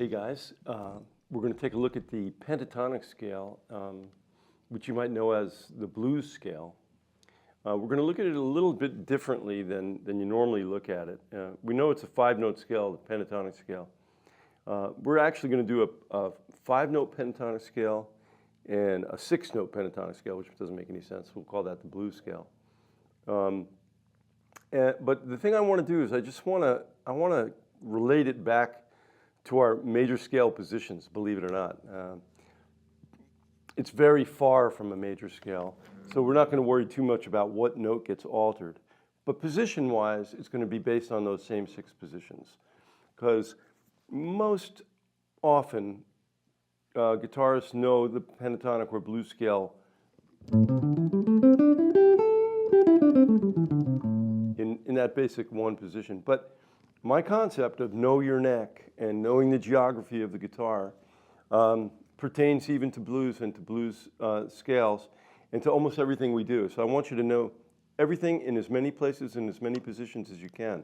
Hey guys, we're going to take a look at the pentatonic scale, which you might know as the blues scale. We're going to look at it a little bit differently than you normally look at it. We know it's a 5-note scale, the pentatonic scale. We're actually going to do a 5-note pentatonic scale and a 6-note pentatonic scale, which doesn't make any sense. We'll call that the blues scale. But the thing I want to do is I want to relate it back to our major scale positions, believe it or not. It's very far from a major scale, so we're not going to worry too much about what note gets altered. But position-wise, it's going to be based on those same 6 positions. Because most often, guitarists know the pentatonic or blues scale in that basic one position. But my concept of know your neck and knowing the geography of the guitar pertains even to blues and to blues scales and to almost everything we do. So I want you to know everything in as many places and as many positions as you can.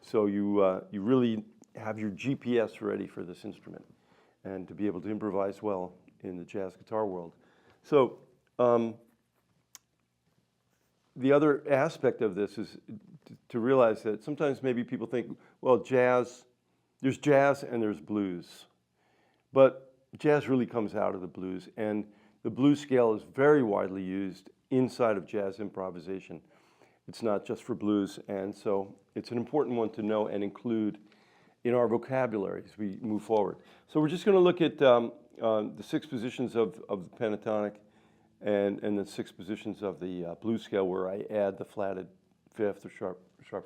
So you really have your GPS ready for this instrument and to be able to improvise well in the jazz guitar world. So the other aspect of this is to realize that sometimes maybe people think, well, there's jazz and there's blues. But jazz really comes out of the blues, and the blues scale is very widely used inside of jazz improvisation. It's not just for blues, and so it's an important one to know and include in our vocabulary as we move forward. So we're just going to look at the 6 positions of the pentatonic and the 6 positions of the blues scale, where I add the flatted 5th or sharp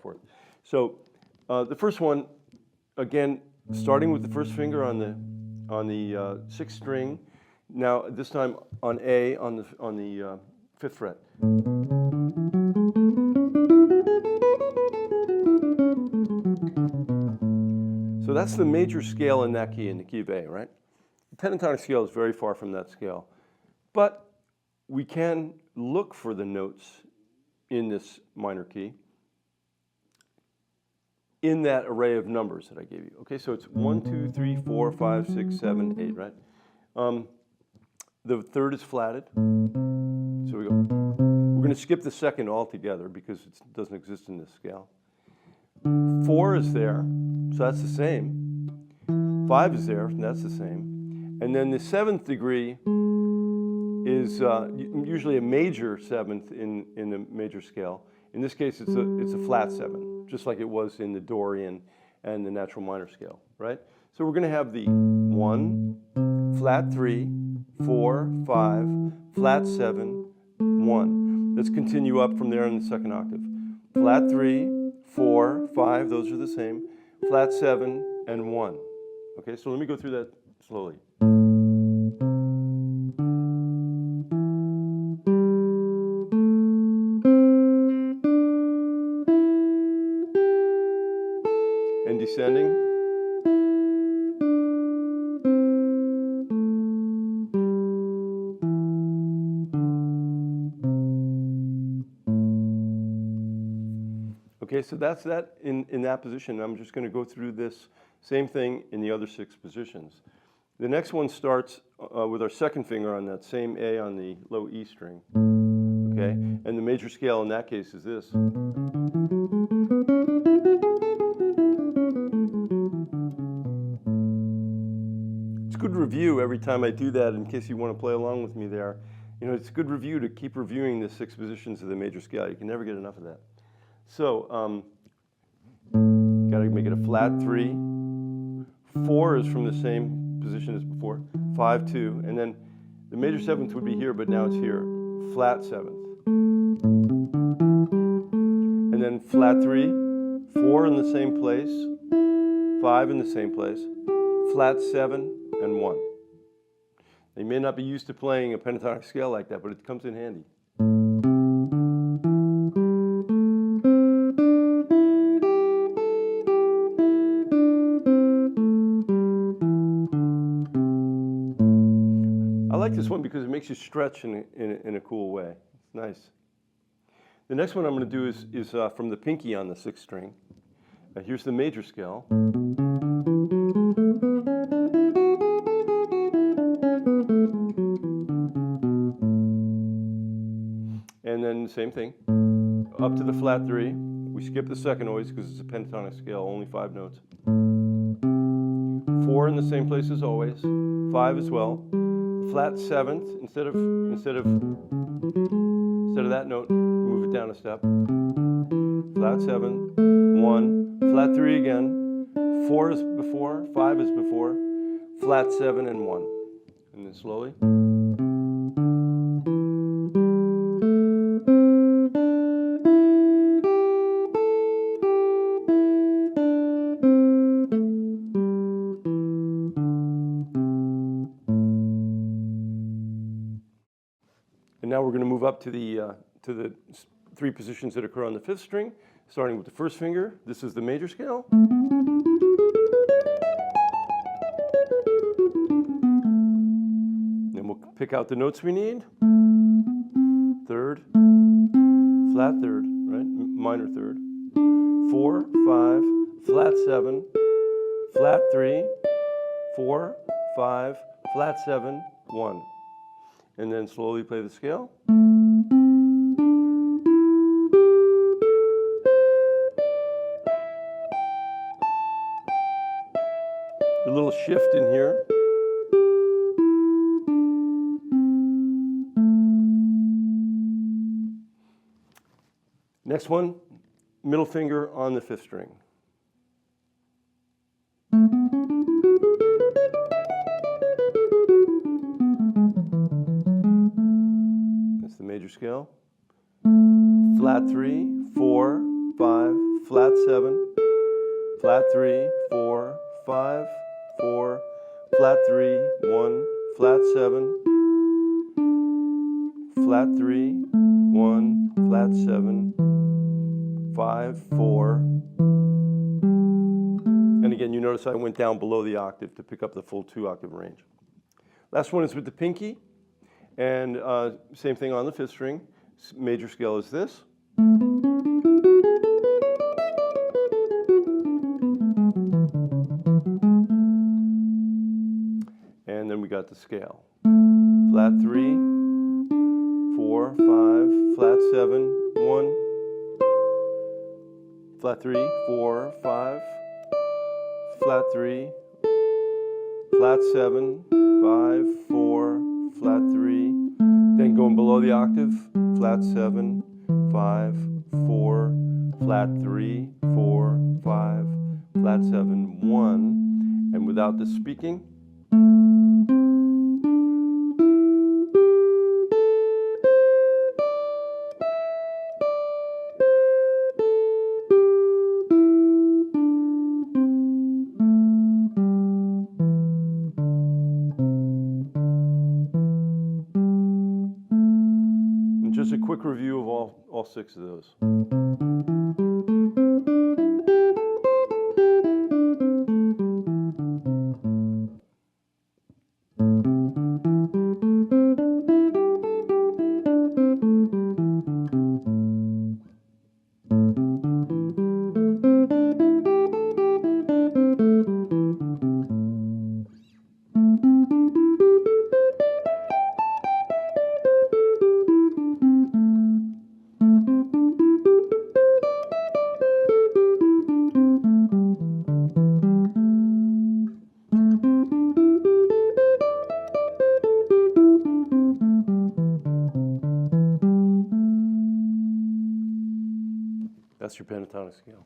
4th. So the first one, again, starting with the first finger on the 6th string. Now this time on A on the 5th fret. So that's the major scale in that key, in the key of A, right? The pentatonic scale is very far from that scale, but we can look for the notes in this minor key in that array of numbers that I gave you. Okay, so it's 1, 2, 3, 4, 5, 6, 7, 8, right? The 3rd is flatted. So we go. We're going to skip the 2nd altogether because it doesn't exist in this scale. 4 is there, so that's the same. 5 is there, and that's the same. And then the 7th degree is usually a major 7th in the major scale. In this case, it's a flat 7, just like it was in the Dorian and the natural minor scale, right? So we're going to have the 1, flat 3, 4, 5, flat 7, 1. Let's continue up from there in the 2nd octave. Flat 3, 4, 5, those are the same. Flat 7, and 1. Okay, so let me go through that slowly. And descending. Okay, so that's that in that position. I'm just going to go through this same thing in the other 6 positions. The next one starts with our 2nd finger on that same A on the low E string. Okay, and the major scale in that case is this. It's good review every time I do that, in case you want to play along with me there. You know, it's good review to keep reviewing the 6 positions of the major scale. You can never get enough of that. So, got to make it a flat 3. 4 is from the same position as before. 5, 2, and then the major 7th would be here, but now it's here. Flat 7th. And then flat 3, 4 in the same place, 5 in the same place, flat 7, and 1. You may not be used to playing a pentatonic scale like that, but it comes in handy. I like this one because it makes you stretch in a cool way. It's nice. The next one I'm going to do is from the pinky on the 6th string. Here's the major scale. And then the same thing, up to the flat 3. We skip the second always because it's a pentatonic scale, only 5 notes. 4 in the same place as always, 5 as well. Flat 7th, instead of that note, move it down a step. Flat 7, 1, flat 3 again, 4 is before, 5 is before, flat 7 and 1. And then slowly. And now we're going to move up to the 3 positions that occur on the 5th string, starting with the 1st finger. This is the major scale. Then we'll pick out the notes we need. 3rd, flat 3rd, right? Minor 3rd. 4, 5, flat 7, flat 3, 4, 5, flat 7, 1. And then slowly play the scale. A little shift in here. Next one, middle finger on the 5th string. That's the major scale. Flat 3, 4, 5, flat 7, flat 3, 4, 5, 4, flat 3, 1, flat 7, flat 3, 1, flat 7, 5, 4. And again, you notice I went down below the octave to pick up the full 2-octave range. Last one is with the pinky, and same thing on the 5th string. Major scale is this. And then we got the scale. Flat 3, 4, 5, flat 7, 1. Flat 3, 4, 5, flat 3, flat 7, 5, 4, flat 3. Then going below the octave, flat 7, 5, 4, flat 3, 4, 5, flat 7, 1. And without the speaking, just a quick review of all 6 of those. That's your pentatonic scale.